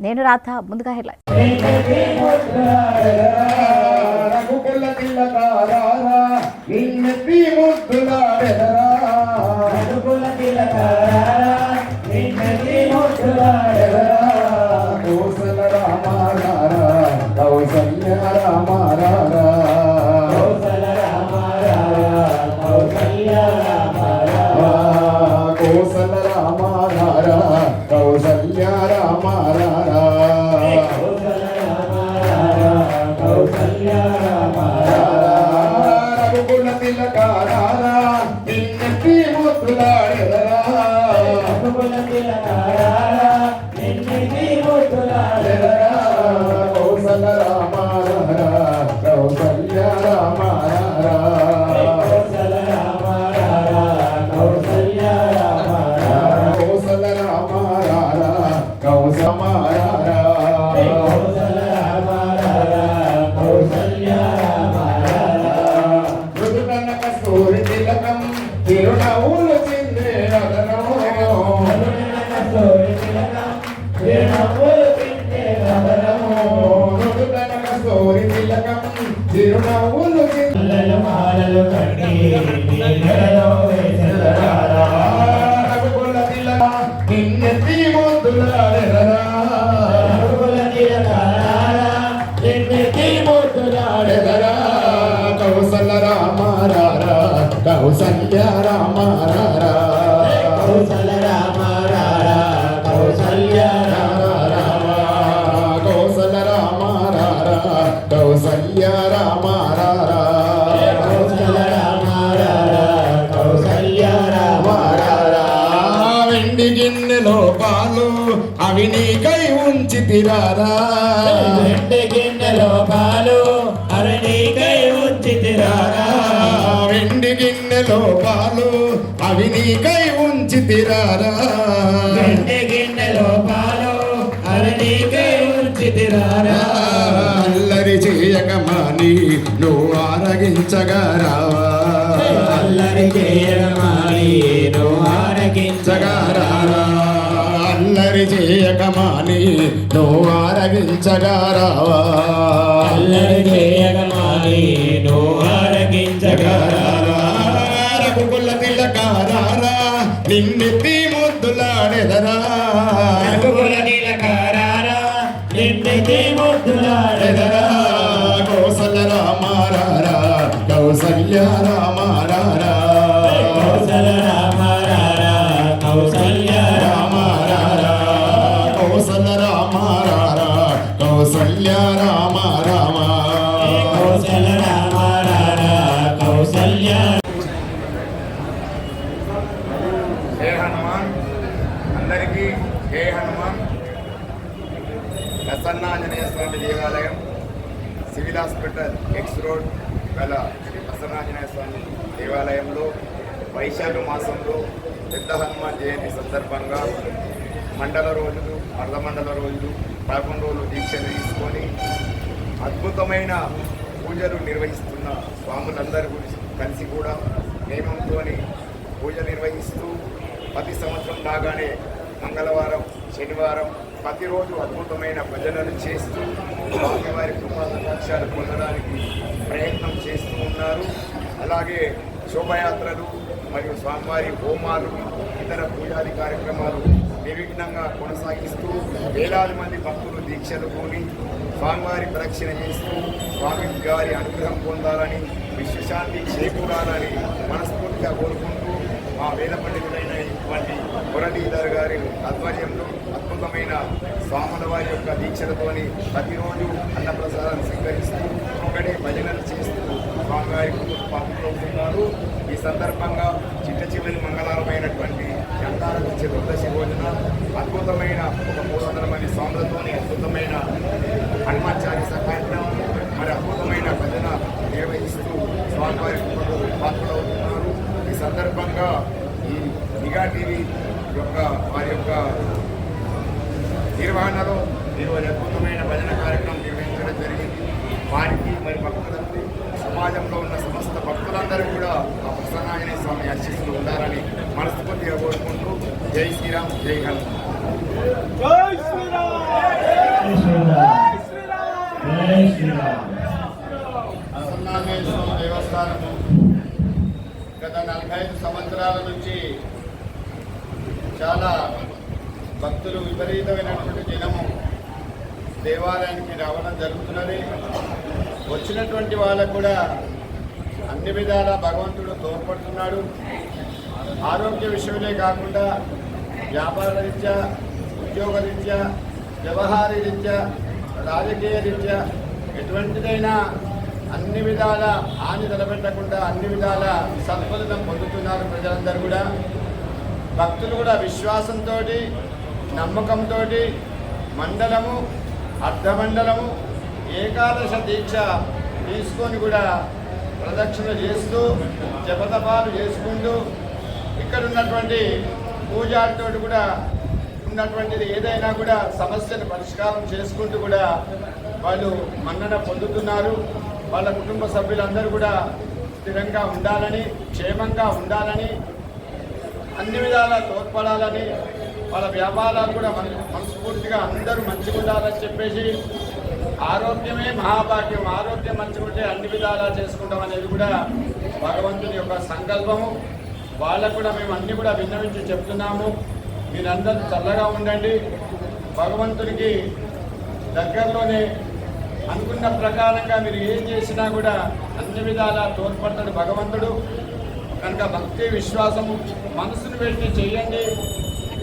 నేను రాత ముందుగా హెడ్లైన్. గిన్నెలో పాలు అవి నీకై ఉంచితిరారా, గిన్నెలో పాలు అవి నీకై ఉంచితిరారా, వెండి గిన్నెలో పాలు అవి నీకై ఉంచితిరారా, వెండి గిన్నెలో పాలు అవి నీకై ఉంచితిరారా. అల్లరి చేయకమాని నువ్వు ఆరగించగరావా, అల్లరి చేయకమాని నువ్వు ఆరగించగరావా, అల్లరి చేయకమాని నువ్వు ఆరగించగరావా, అల్లరి చేయకమాని నువ్వు ఆరగించగరావా. రఘుకుల తిలకారారా నిన్నెత్తి ముద్దులాడెదరా, రఘుకుల తిలకారారా నిన్నెత్తి ముద్దులాడెదరా, కౌసల్య రామారారా కౌసల్య రామారారా, కౌసల్య రామారారా కౌసల్య రామారారా, కౌసల్య రామారారా కౌసల్య రామారామా, కౌసల్య రామారారా కౌసల్య. జై హనుమాన్. అందరికీ జై హనుమాన్. ప్రసన్నాంజనేయ స్వామి దేవాలయం, సివిల్ హాస్పిటల్ ఎక్స్ రోడ్ గల శ్రీ ప్రసన్నాంజనేయ స్వామి దేవాలయంలో వైశాఖ మాసంలో పెద్ద హనుమాన్ జయంతి సందర్భంగా మండల రోజులు, అర్ధమండల రోజులు, 11 రోజులు దీక్షలు తీసుకొని అద్భుతమైన పూజలు నిర్వహిస్తున్న స్వాములందరూ కలిసి కూడా నియమంతో పూజలు నిర్వహిస్తూ ప్రతి సంవత్సరం లాగానే మంగళవారం, శనివారం ప్రతిరోజు అద్భుతమైన భజనలు చేస్తూ స్వామివారి కృపాకటాక్షాలు పొందడానికి ప్రయత్నం చేస్తూ ఉన్నారు. అలాగే శోభయాత్రలు మరియు స్వామివారి హోమాలు, ఇతర పూజాది కార్యక్రమాలు నిర్విఘ్నంగా కొనసాగిస్తూ వేలాది మంది భక్తులు దీక్షలు కూని స్వామివారి ప్రదక్షిణ చేస్తూ స్వామి గారి అనుగ్రహం పొందాలని, విశ్వశాంతి చేకూరాలని మనస్ఫూర్తిగా కోరుకుంటూ మా వేద పండితులైనటువంటి మురళీధర్ గారి ఆధ్వర్యంలో అద్భుతమైన స్వాముల వారి యొక్క దీక్షలతోని ప్రతిరోజు అన్నప్రసాదం స్వీకరిస్తూ ఒక్కడే భజనలు చేస్తూ స్వామివారికి పాల్గొంటున్నారు. ఈ సందర్భంగా చిట్ట చివరి మంగళవారమైనటువంటి జంతారక చతుర్దశి రోజున అద్భుతమైన ఒక 300 మంది స్వాములతోని అద్భుతమైన హనుమాచార్య కార్యక్రమం, మరి అద్భుతమైన భజన నిర్వహిస్తూ స్వామివారి పాల్గొంటున్నారు. ఈ సందర్భంగా ఈ నిఘా టీవీ యొక్క వారి యొక్క నిర్వహణలో ఈరోజు అద్భుతమైన భజన కార్యక్రమం నిర్వహించడం జరిగింది. వారికి మరి భక్తులకు, సమాజంలో ఉన్న సమస్త భక్తులందరూ కూడా ఆ ప్రసన్నాంజనేయ స్వామి ఆశీస్సులు ఉండాలని మనస్ఫూర్తిగా కోరుకుంటూ జై శ్రీరామ్, జై హనుమాన్. సంవత్సరాల నుంచి చాలా భక్తులు విపరీతమైనటువంటి జనము దేవాలయానికి రావడం జరుగుతున్నది. వచ్చినటువంటి వాళ్ళకు కూడా అన్ని విధాల భగవంతుడు తోడ్పడుతున్నాడు. ఆరోగ్య విషయమే కాకుండా వ్యాపార రీత్యా, ఉద్యోగ రీత్యా, వ్యవహార రీత్యా, రాజకీయ రీత్యా ఎటువంటిదైనా అన్ని విధాల హాని తలపెట్టకుండా అన్ని విధాల సత్ఫలితం పొందుతున్నారు ప్రజలందరూ కూడా. భక్తులు కూడా విశ్వాసంతో నమ్మకంతో మండలము, అర్ధమండలము, ఏకాదశ దీక్ష తీసుకొని కూడా ప్రదక్షిణ చేస్తూ జపతపాలు చేసుకుంటూ ఇక్కడ ఉన్నటువంటి పూజారితో కూడా ఉన్నటువంటిది ఏదైనా కూడా సమస్యను పరిష్కారం చేసుకుంటూ కూడా వాళ్ళు మన్నన పొందుతున్నారు. వాళ్ళ కుటుంబ సభ్యులందరూ కూడా స్థిరంగా ఉండాలని, క్షేమంగా ఉండాలని, అన్ని విధాలా తోడ్పడాలని, వాళ్ళ వ్యాపారాలు కూడా మనస్ఫూర్తిగా అందరూ మంచిగా ఉండాలని చెప్పేసి ఆరోగ్యమే మహాభాగ్యం, ఆరోగ్యం మంచిగా ఉంటే అన్ని విధాలా చేసుకుంటాం అనేది కూడా భగవంతుని యొక్క సంకల్పము. వాళ్ళకు కూడా మేము అన్ని కూడా విన్నవించి చెప్తున్నాము. మీరందరూ చల్లగా ఉండండి. భగవంతునికి దగ్గరలోనే అనుకున్న ప్రకారంగా మీరు ఏం చేసినా కూడా అన్ని విధాలా తోడ్పడతాడు భగవంతుడు. కనుక భక్తి విశ్వాసము మనసును పెట్టి చేయండి.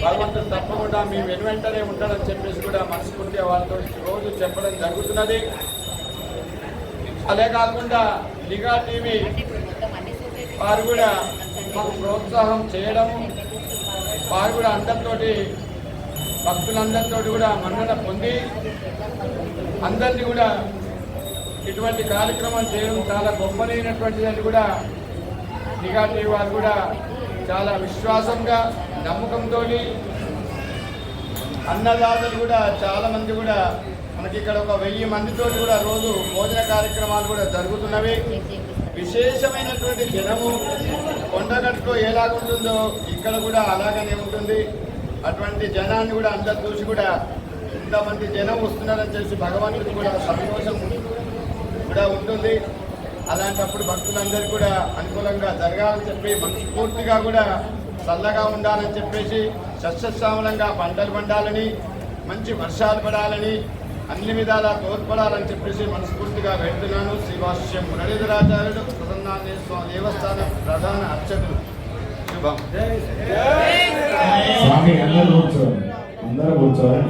భగవంతుడు తప్పకుండా మీ వెనువెంటనే ఉంటాడని చెప్పేసి కూడా మనస్ఫూర్తిగా వాళ్ళతో రోజు చెప్పడం జరుగుతున్నది. అదే కాకుండా నిఘా టీవీ వారు కూడా మాకు ప్రోత్సాహం చేయడము, వారు కూడా అందరితోటి భక్తులందరితో కూడా మన్నన పొంది అందరినీ కూడా ఇటువంటి కార్యక్రమం చేయడం చాలా గొప్పనైనటువంటిది అని కూడా నిఘా టీవీ వారు కూడా చాలా విశ్వాసంగా నమ్మకంతో అన్నదాతలు కూడా చాలామంది కూడా మనకి ఇక్కడ ఒక 1000 మందితో కూడా రోజు భోజన కార్యక్రమాలు కూడా జరుగుతున్నవి. విశేషమైనటువంటి జనము కొండగట్టులో ఎలాగుంటుందో ఇక్కడ కూడా అలాగనే ఉంటుంది. అటువంటి జనాన్ని కూడా అందరు చూసి కూడా ఇంతమంది జనం వస్తున్నారని చెప్పి భగవంతుడికి కూడా సంతోషం కూడా ఉంటుంది. అలాంటప్పుడు భక్తులందరూ కూడా అనుకూలంగా జరగాలని చెప్పి మనస్ఫూర్తిగా కూడా చల్లగా ఉండాలని చెప్పేసి సస్యశ్యామలంగా పంటలు పండాలని, మంచి వర్షాలు పడాలని, అన్ని విధాలా తోడ్పడాలని చెప్పేసి మనస్ఫూర్తిగా వెళ్తున్నాను. శ్రీవాస్యం మురళీధరాచార్యుడు ప్రసన్నాంజనేయ స్వామి దేవస్థానం ప్రధాన అర్చకులు. శుభం. స్వామి అందరూ కూర్చోవాలి.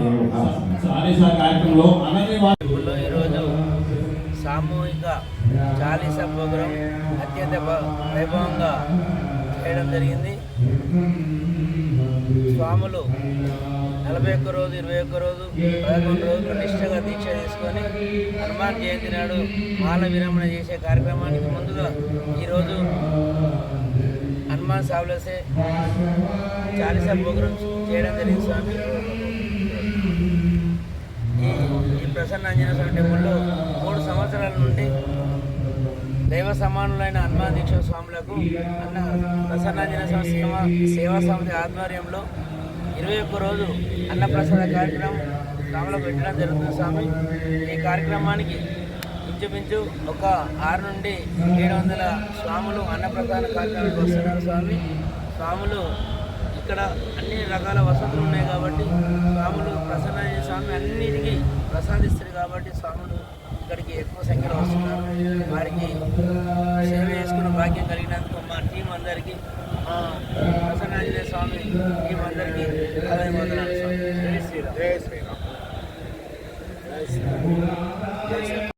ఈరోజు సామూహిక చాలీసా ప్రోగ్రాం అత్యంత వైభవంగా చేయడం జరిగింది. స్వాములు 41 రోజు, 21 రోజు, 11 రోజులు నిష్ఠగా దీక్ష తీసుకొని హనుమాన్ జయంతి నాడు మాల విరమణ చేసే కార్యక్రమానికి ముందుగా ఈరోజు హనుమాన్ సావులసే చాలీసా ప్రోగ్రాం చేయడం జరిగింది. స్వామి ఈ ప్రసన్నాంజనేయ స్వామి టెంపుల్లో 3 సంవత్సరాల నుండి దైవ సమానులైన హనుమాన్ దీక్ష స్వాములకు ప్రసన్నాంజనేయ స్వామి సేవా సమితి ఆధ్వర్యంలో 21 రోజు అన్నప్రసాద కార్యక్రమం స్వాములో పెట్టడం జరుగుతుంది. స్వామి ఈ కార్యక్రమానికి ఇంచుమించు ఒక 6 నుండి 700 స్వాములు అన్నప్రసాద కార్యక్రమానికి వస్తున్నారు. స్వాములు ఇక్కడ అన్ని రకాల వసతులు ఉన్నాయి కాబట్టి స్వాములు ప్రసన్నాంజనేయ స్వామి అన్నిటికీ ప్రసాదిస్తారు కాబట్టి స్వాములు ఇక్కడికి ఎక్కువ సంఖ్యలో వస్తున్నారు. వారికి సేవ చేసుకున్న భాగ్యం కలిగినందుకు మా టీం అందరికీ, మా ప్రసన్నాంజనేయ స్వామి టీం అందరికీ ధన్యవాదాలు. జై శ్రీరామ్.